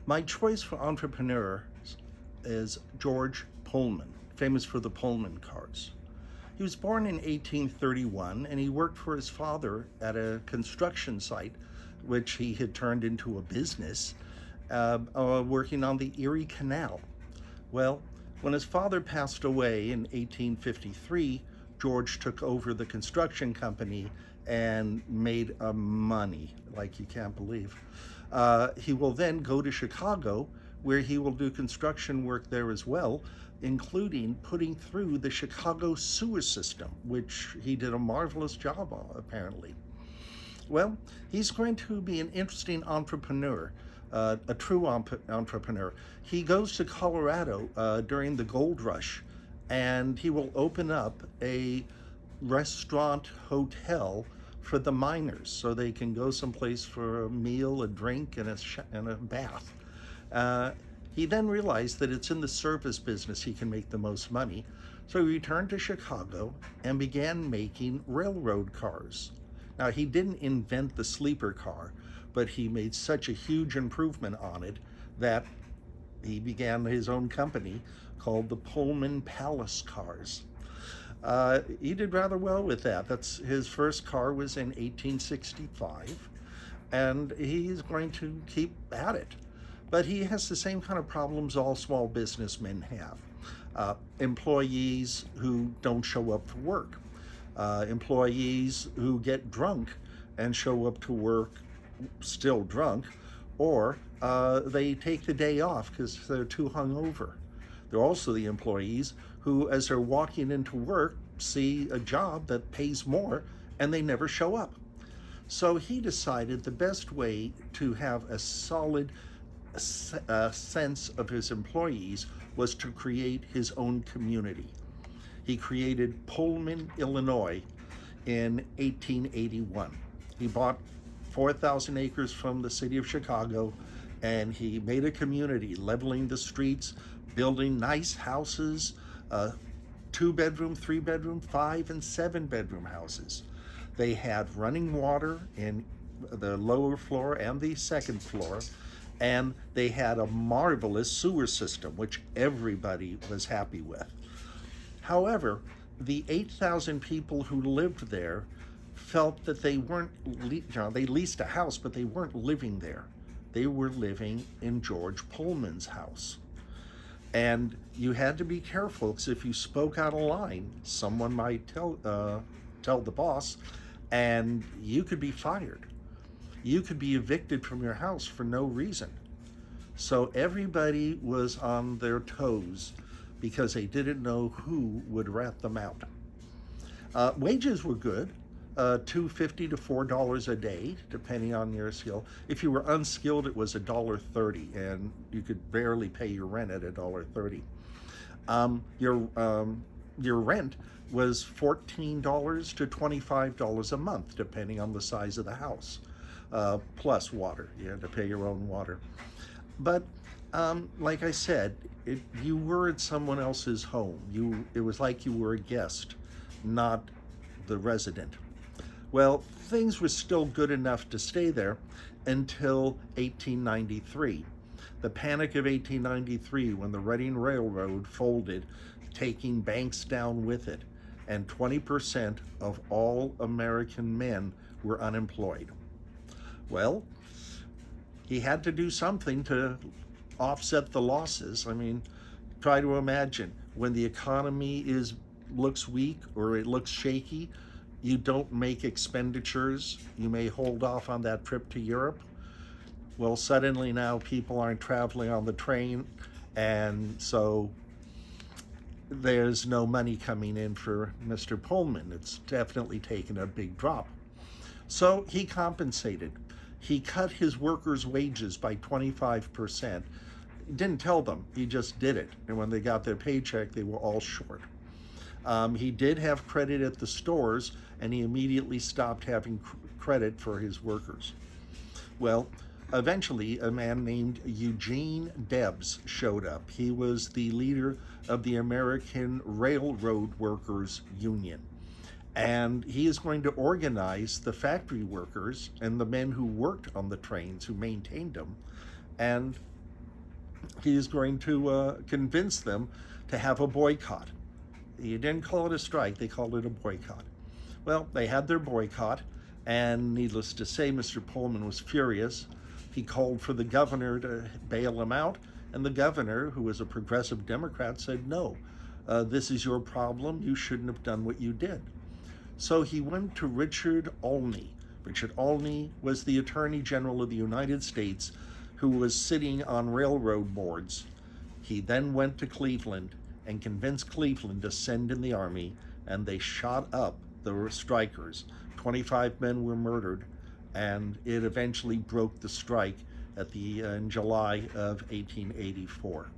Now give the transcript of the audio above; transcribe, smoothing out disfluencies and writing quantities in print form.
My choice for entrepreneur is George Pullman, famous for the Pullman cars. He was born in 1831 and he worked for his father at a construction site, which he had turned into a business, working on the Erie Canal. Well, when his father passed away in 1853, George took over the construction company and made money like you can't believe. He will then go to Chicago, where he will do construction work there as well, including putting through the Chicago sewer system, which he did a marvelous job on, apparently. Well, he's going to be an interesting entrepreneur, a true entrepreneur. He goes to Colorado during the gold rush, and he will open up a restaurant hotel for the miners so they can go someplace for a meal, a drink, and a bath. He then realized that it's in the service business he can make the most money, so he returned to Chicago and began making railroad cars. Now, he didn't invent the sleeper car, but he made such a huge improvement on it that he began his own company called the Pullman Palace Cars. He did rather well with that. His first car was in 1865, and he's going to keep at it. But he has the same kind of problems all small businessmen have. Employees who don't show up for work. Employees who get drunk and show up to work still drunk, or they take the day off because they're too hungover. They're also the employees who, as they're walking into work, see a job that pays more and they never show up. So he decided the best way to have a solid sense of his employees was to create his own community. He created Pullman, Illinois in 1881. He bought 4,000 acres from the city of Chicago, and he made a community, leveling the streets, building nice houses, 2-bedroom, 3-bedroom, 5 and 7-bedroom houses. They had running water in the lower floor and the second floor, and they had a marvelous sewer system, which everybody was happy with. However, the 8,000 people who lived there felt that they weren't, they leased a house, but they weren't living there. They were living in George Pullman's house. And you had to be careful, because if you spoke out of line, someone might tell the boss, and you could be fired. You could be evicted from your house for no reason. So everybody was on their toes because they didn't know who would rat them out. Wages were good, $2.50 to $4 a day, depending on your skill. If you were unskilled, it was $1.30, and you could barely pay your rent at $1.30. Your rent was $14 to $25 a month, depending on the size of the house, plus water. You had to pay your own water. But like I said, you were at someone else's home. It was like you were a guest, not the resident. Well, things were still good enough to stay there until 1893. The panic of 1893, when the Reading Railroad folded, taking banks down with it, and 20% of all American men were unemployed. Well, he had to do something to offset the losses. I mean, try to imagine when the economy looks weak or it looks shaky, you don't make expenditures. You may hold off on that trip to Europe. Well, suddenly now people aren't traveling on the train, and so there's no money coming in for Mr. Pullman. It's definitely taken a big drop. So he compensated. He cut his workers' wages by 25%. He didn't tell them, he just did it. And when they got their paycheck, they were all short. He did have credit at the stores, and he immediately stopped having credit for his workers. Well, eventually, a man named Eugene Debs showed up. He was the leader of the American Railroad Workers Union. And he is going to organize the factory workers and the men who worked on the trains, who maintained them, and he is going to convince them to have a boycott. He didn't call it a strike, they called it a boycott. Well, they had their boycott, and needless to say, Mr. Pullman was furious. He called for the governor to bail him out, and the governor, who was a progressive Democrat, said, no, this is your problem. You shouldn't have done what you did. So he went to Richard Olney. Richard Olney was the Attorney General of the United States who was sitting on railroad boards. He then went to Cleveland and convinced Cleveland to send in the army, and they shot up the strikers. 25 men were murdered, and it eventually broke the strike in July of 1884.